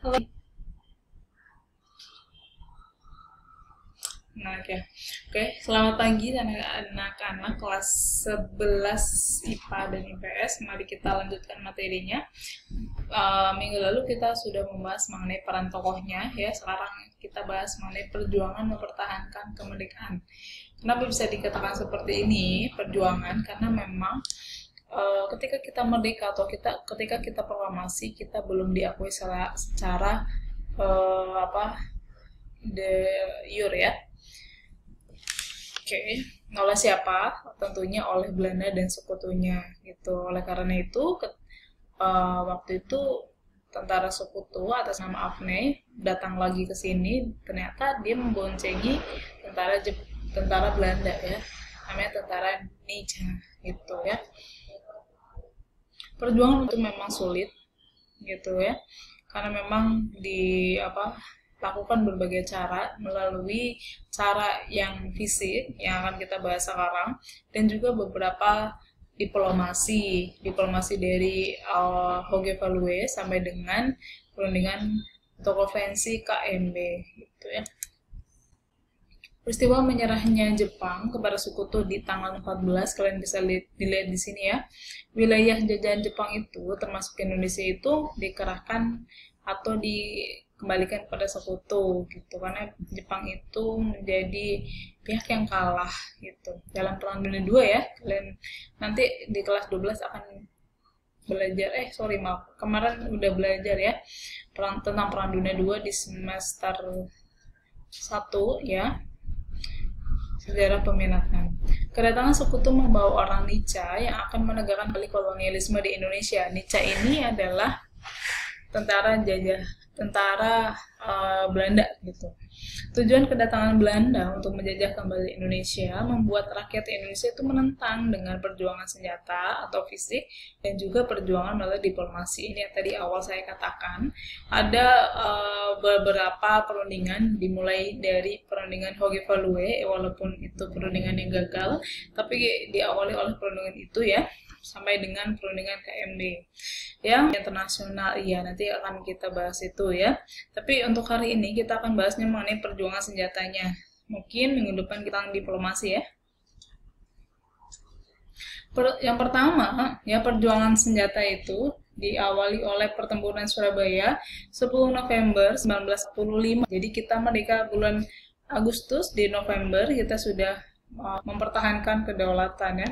Halo. Nah, oke. Oke, selamat pagi anak-anak kelas 11 IPA dan IPS. Mari kita lanjutkan materinya. Minggu lalu kita sudah membahas mengenai peran tokohnya, ya. Sekarang kita bahas mengenai perjuangan mempertahankan kemerdekaan. Kenapa bisa dikatakan seperti ini, perjuangan? Karena memang ketika kita merdeka atau ketika kita proklamasi, kita belum diakui secara de jure, ya. Oke, oleh siapa? Tentunya oleh Belanda dan sekutunya gitu. Oleh karena itu, waktu itu tentara sekutu atas nama Afne datang lagi ke sini. Ternyata dia memboncengi tentara Belanda, ya. Namanya tentara Nica gitu, ya. Perjuangan itu memang sulit gitu, ya. Karena memang lakukan berbagai cara melalui cara yang fisik yang akan kita bahas sekarang, dan juga beberapa diplomasi dari Hoge Value sampai dengan perundingan atau konvensi KMB gitu, ya. Peristiwa menyerahnya Jepang kepada sekutu di tanggal 14, kalian bisa dilihat di sini, ya. Wilayah jajahan Jepang itu termasuk Indonesia itu dikerahkan atau dikembalikan pada sekutu gitu, karena Jepang itu menjadi pihak yang kalah gitu dalam Perang Dunia II, ya. Kalian nanti di kelas 12 akan belajar maaf, kemarin udah belajar, ya, tentang Perang Dunia II di semester 1, ya, sejarah peminatan. Kedatangan sekutu membawa orang Nica yang akan menegakkan kembali kolonialisme di Indonesia. Nica ini adalah tentara Belanda gitu. Tujuan kedatangan Belanda untuk menjajah kembali Indonesia membuat rakyat Indonesia itu menentang dengan perjuangan senjata atau fisik dan juga perjuangan melalui diplomasi. Ini yang tadi awal saya katakan. Ada beberapa perundingan, dimulai dari perundingan Hoge Value, walaupun itu perundingan yang gagal, tapi diawali oleh perundingan itu, ya, sampai dengan perundingan KMD yang internasional. Iya, nanti akan kita bahas itu, ya. Tapi untuk hari ini kita akan bahasnya mengenai perjuangan senjatanya. Mungkin minggu depan kita akan diplomasi, ya. Yang pertama, ya, perjuangan senjata itu diawali oleh pertempuran Surabaya 10 November 1945. Jadi kita merdeka bulan Agustus, di November kita sudah mempertahankan kedaulatan, ya.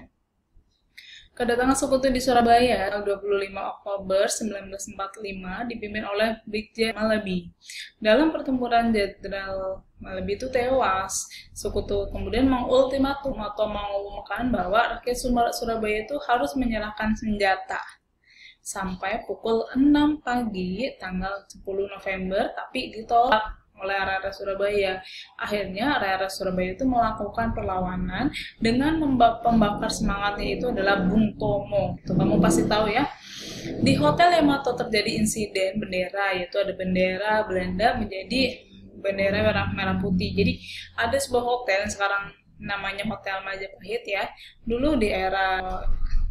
Kedatangan sekutu di Surabaya tanggal 25 Oktober 1945 dipimpin oleh Brigjen Malabi. Dalam pertempuran Jenderal Malabi itu tewas. Sekutu kemudian mengultimatum atau mengumumkan bahwa rakyat Surabaya itu harus menyerahkan senjata sampai pukul 6 pagi tanggal 10 November, tapi ditolak oleh area-area Surabaya. Akhirnya area-area Surabaya itu melakukan perlawanan dengan pembakar semangatnya itu adalah Bung Tomo. Itu kamu pasti tahu, ya. Di Hotel Yamato terjadi insiden bendera, yaitu ada bendera Belanda menjadi bendera merah putih. Jadi ada sebuah hotel yang sekarang namanya Hotel Majapahit, ya. Dulu di era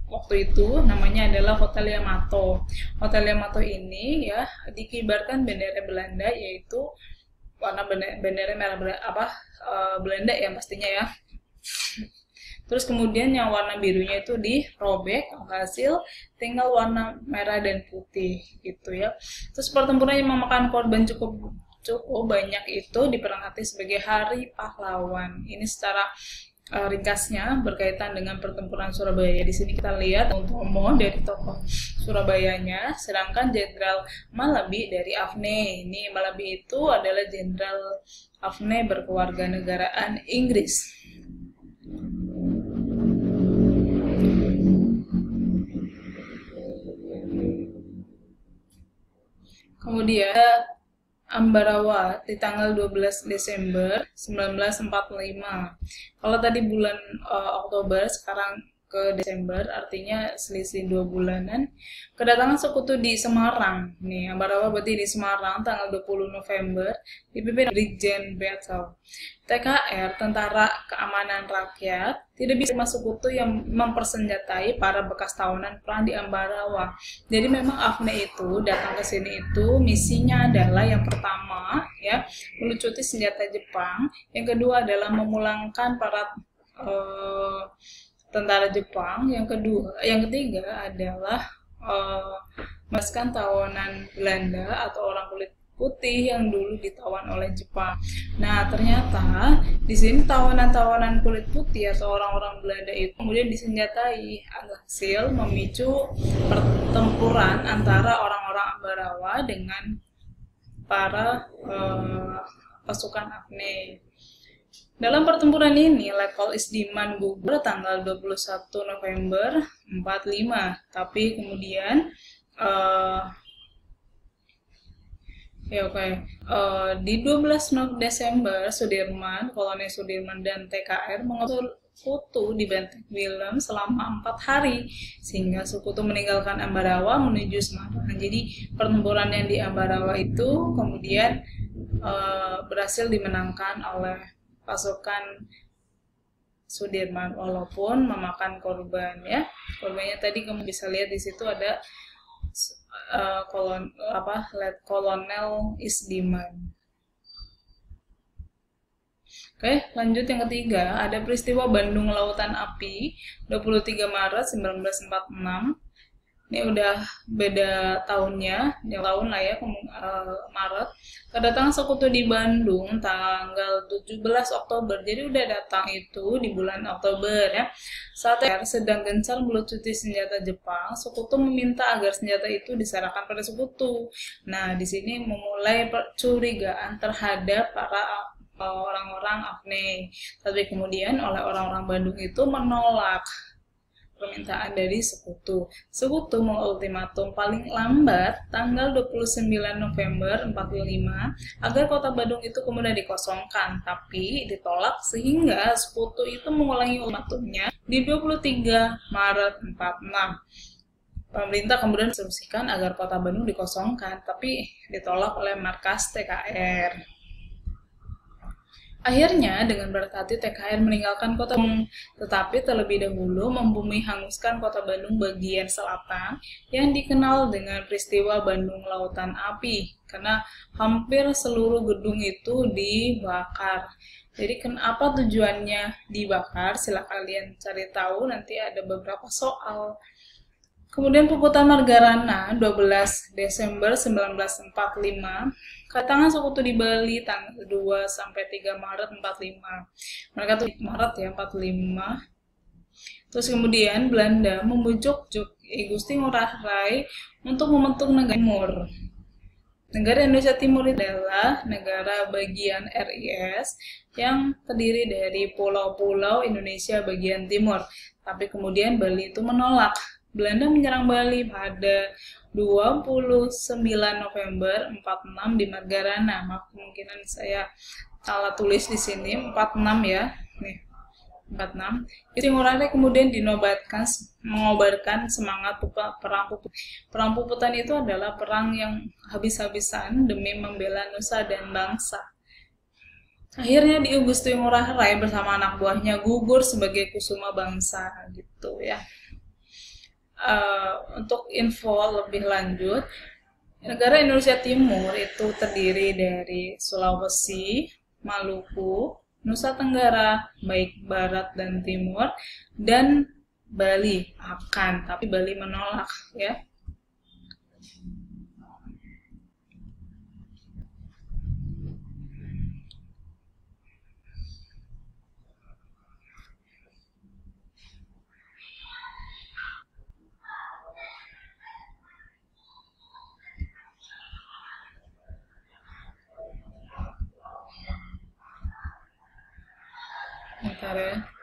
waktu itu namanya adalah Hotel Yamato. Hotel Yamato ini, ya, dikibarkan bendera Belanda, yaitu warna bendera merah Belanda, ya, pastinya, ya. Terus kemudian yang warna birunya itu dirobek, hasil tinggal warna merah dan putih gitu, ya. Terus pertempuran yang memakan korban cukup banyak itu diperingati sebagai Hari Pahlawan. Ini secara ringkasnya berkaitan dengan pertempuran Surabaya. Di sini kita lihat Tomo dari tokoh Surabayanya, sedangkan Jenderal Malabi dari Afne. Ini Malabi itu adalah Jenderal Afne berkewarganegaraan Inggris. Kemudian Ambarawa di tanggal 12 Desember 1945. Kalau tadi bulan Oktober, sekarang ke Desember, artinya selisih 2 bulanan. Kedatangan sekutu di Semarang. Nih, Ambarawa berarti di Semarang tanggal 20 November dipimpin Brigjen Battle. TKR, Tentara Keamanan Rakyat, tidak bisa masuk sekutu yang mempersenjatai para bekas tawanan perang di Ambarawa. Jadi memang AFNE itu datang ke sini itu misinya adalah yang pertama ya melucuti senjata Jepang, yang kedua adalah memulangkan para tentara Jepang, yang ketiga adalah membebaskan tawanan Belanda atau orang kulit putih yang dulu ditawan oleh Jepang. Nah, ternyata di sini tawanan-tawanan kulit putih atau orang-orang Belanda itu kemudian disenjatai, hasil memicu pertempuran antara orang-orang Ambarawa dengan para pasukan AFNE. Dalam pertempuran ini, Letkol Isdiman gugur tanggal 21 November 45. Tapi kemudian di 12 Desember Sudirman, Kolonel Sudirman dan TKR mengusul sekutu di Benteng Willem selama 4 hari sehingga sekutu meninggalkan Ambarawa menuju Semarang. Jadi pertempuran yang di Ambarawa itu kemudian berhasil dimenangkan oleh pasukan Sudirman walaupun memakan korban ya. Korbannya tadi kamu bisa lihat di situ ada Kolonel Isdiman. Oke, lanjut yang ketiga, ada peristiwa Bandung Lautan Api 23 Maret 1946. Ini udah beda tahunnya, yang tahun lah ya, Maret. Kedatangan sekutu di Bandung tanggal 17 Oktober, jadi udah datang itu di bulan Oktober ya. Saat TKR sedang gencar melucuti senjata Jepang, sekutu meminta agar senjata itu diserahkan pada sekutu. Nah, di sini memulai percurigaan terhadap para orang-orang AFNE. Tapi kemudian oleh orang-orang Bandung itu menolak permintaan dari sekutu. Sekutu mengultimatum paling lambat tanggal 29 November 45 agar kota Bandung itu kemudian dikosongkan, tapi ditolak sehingga sekutu itu mengulangi ultimatumnya di 23 Maret 46. Pemerintah kemudian instruksikan agar kota Bandung dikosongkan, tapi ditolak oleh markas TKR. Akhirnya, dengan berat hati TKR meninggalkan kota Bandung, tetapi terlebih dahulu membumi hanguskan kota Bandung bagian selatan yang dikenal dengan peristiwa Bandung Lautan Api, karena hampir seluruh gedung itu dibakar. Jadi kenapa tujuannya dibakar? Silahkan kalian cari tahu, nanti ada beberapa soal. Kemudian Puputan Margarana 12 Desember 1945, kedatangan sekutu di Bali tanggal 2 sampai 3 Maret 45. Mereka tuh Maret ya 45. Terus kemudian Belanda membujuk I Gusti Ngurah Rai untuk membentuk negara Timur. Negara Indonesia Timur adalah negara bagian RIS yang terdiri dari pulau-pulau Indonesia bagian timur. Tapi kemudian Bali itu menolak. Belanda menyerang Bali pada 29 November 46 di Margarana. Maaf, kemungkinan saya salah tulis di sini, 46 ya. Nih, 46. Gusti Ngurah Rai kemudian mengobarkan semangat perang Puputan. Perang Puputan itu adalah perang yang habis-habisan demi membela nusa dan bangsa. Akhirnya di Gusti Ngurah Rai bersama anak buahnya gugur sebagai kusuma bangsa gitu ya. Untuk info lebih lanjut, negara Indonesia Timur itu terdiri dari Sulawesi, Maluku, Nusa Tenggara, baik Barat dan Timur, dan Bali tapi Bali menolak ya. Bentar ya.